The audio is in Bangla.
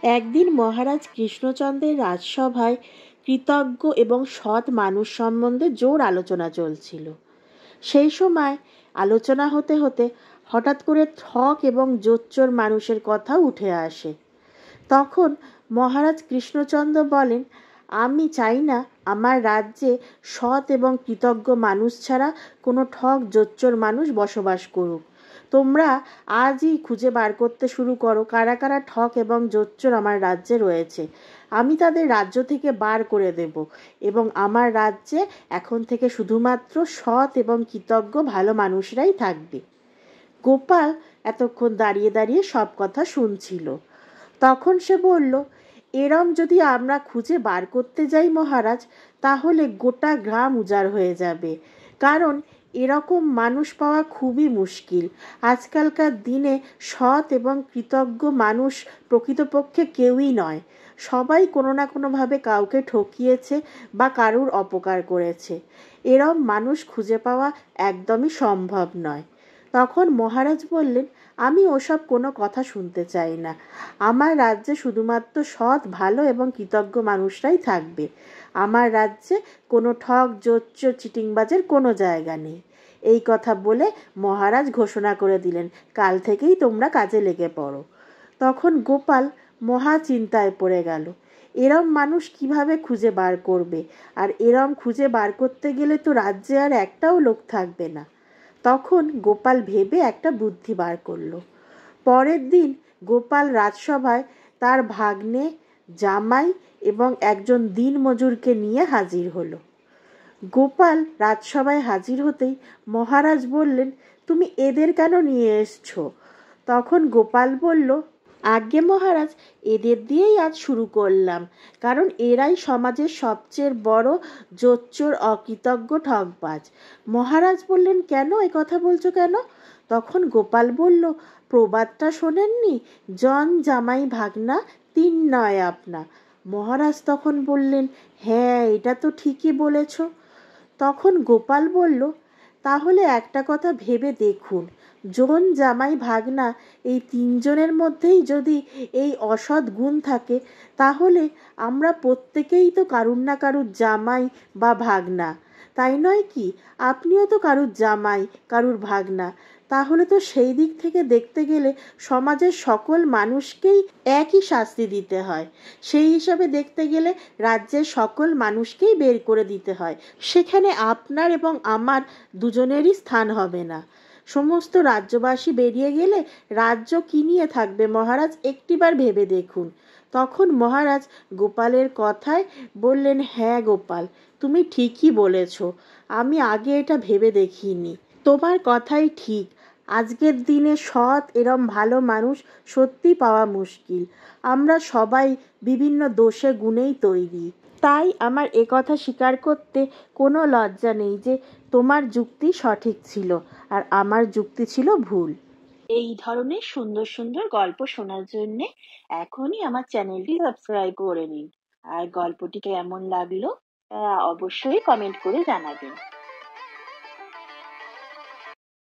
একদিন মহারাজ কৃষ্ণচন্দ্রের রাজসভায় কৃতজ্ঞ এবং সৎ মানুষ সম্বন্ধে জোর আলোচনা চলছিল। সেই সময় আলোচনা হতে হতে হঠাৎ করে ঠক এবং জোচ্চোর মানুষের কথা উঠে আসে। তখন মহারাজ কৃষ্ণচন্দ্র বলেন, আমি চাই না আমার রাজ্যে সৎ এবং কৃতজ্ঞ মানুষ ছাড়া কোনো ঠক জোচ্চোর মানুষ বসবাস করুক। তোমরা আজই খুঁজে বার করতে শুরু করো কারা কারা ঠক এবং জোচ্চোর আমার রাজ্যে রয়েছে। আমি তাদের রাজ্য থেকে বার করে দেব এবং আমার রাজ্যে এখন থেকে শুধুমাত্র সৎ এবং কৃতজ্ঞ ভালো মানুষরাই থাকবে। গোপাল এতক্ষণ দাঁড়িয়ে দাঁড়িয়ে সব কথা শুনছিল। তখন সে বলল, এরম যদি আমরা খুঁজে বার করতে যাই মহারাজ, তাহলে গোটা গ্রাম উজাড় হয়ে যাবে। কারণ এরকম মানুষ পাওয়া খুবই মুশকিল। আজকালকার দিনে সৎ এবং কৃতজ্ঞ মানুষ প্রকৃতপক্ষে কেউই নয়। সবাই কোনো না কোনোভাবে কাউকে ঠকিয়েছে বা কারুর অপকার করেছে। এরম মানুষ খুঁজে পাওয়া একদমই সম্ভব নয়। তখন মহারাজ বললেন, আমি ওসব কোনো কথা শুনতে চাই না। আমার রাজ্যে শুধুমাত্র সৎ, ভালো এবং কৃতজ্ঞ মানুষরাই থাকবে। আমার রাজ্যে কোনো ঠক, জোচ্চোর, চিটিংবাজের কোনো জায়গা নেই। এই কথা বলে মহারাজ ঘোষণা করে দিলেন, কাল থেকেই তোমরা কাজে লেগে পড়ো। তখন গোপাল মহা চিন্তায় পড়ে গেল। এরম মানুষ কিভাবে খুঁজে বার করবে? আর এরম খুঁজে বার করতে গেলে তো রাজ্যে আর একটাও লোক থাকবে না। তখন গোপাল ভেবে একটা বুদ্ধি বার করল। পরের দিন গোপাল রাজসভায় তার ভাগ্নে, জামাই এবং একজন দিনমজুরকে নিয়ে হাজির হলো। গোপাল রাজসভায় হাজির হতেই মহারাজ বললেন, তুমি এদের কেন নিয়ে এসছো? তখন গোপাল বলল, আজ্ঞে মহারাজ, এদের দিয়েই আজ শুরু করলাম, কারণ এরাই সমাজের সবচেয়ে বড় জোচ্চোর, অকৃতজ্ঞ, ঠকবাজ। মহারাজ বললেন, কেন এ কথা বলছো কেন? তখন গোপাল বলল, প্রবাদটা শোনেননি, জন জামাই ভাগনা, তিন নয় আপনা। মহারাজ তখন বললেন, হ্যাঁ, এটা তো ঠিকই বলেছ। তখন গোপাল বলল, তাহলে একটা কথা ভেবে দেখুন, জন জামাই ভাগনা এই তিনজনের মধ্যেই যদি এই অসৎ গুণ থাকে, তাহলে আমরা প্রত্যেকেই তো কারুর না কারুর জামাই বা ভাগনা, তাই নয় কি? আপনিও তো কারুর জামাই, কারুর ভাগনা। তাহলে তো সেই দিক থেকে দেখতে গেলে সমাজের সকল মানুষকেই একই শাস্তি দিতে হয়। সেই হিসাবে দেখতে গেলে রাজ্যের সকল মানুষকেই বের করে দিতে হয়। সেখানে আপনার এবং আমার দুজনেরই স্থান হবে না। সমস্ত রাজ্যবাসী বেরিয়ে গেলে রাজ্য কি নিয়ে থাকবে মহারাজ? একটিবার ভেবে দেখুন। তখন মহারাজ গোপালের কথায় বললেন, হ্যাঁ গোপাল, তুমি ঠিকই বলেছ। আমি আগে এটা ভেবে দেখিনি। তোমার কথাই ঠিক। আজকের দিনে সৎ এরম ভালো মানুষ সত্যি পাওয়া মুশকিল। আমরা সবাই বিভিন্ন দোষে গুণেই তৈরি। তাই আমার এ কথা স্বীকার করতে কোনো লজ্জা নেই যে তোমার যুক্তি সঠিক ছিল আর আমার যুক্তি ছিল ভুল। এই ধরনের সুন্দর সুন্দর গল্প শোনার জন্য এখনই আমার চ্যানেলটি সাবস্ক্রাইব করে নিন। আর গল্পটি কেমন লাগলো অবশ্যই কমেন্ট করে জানাবেন।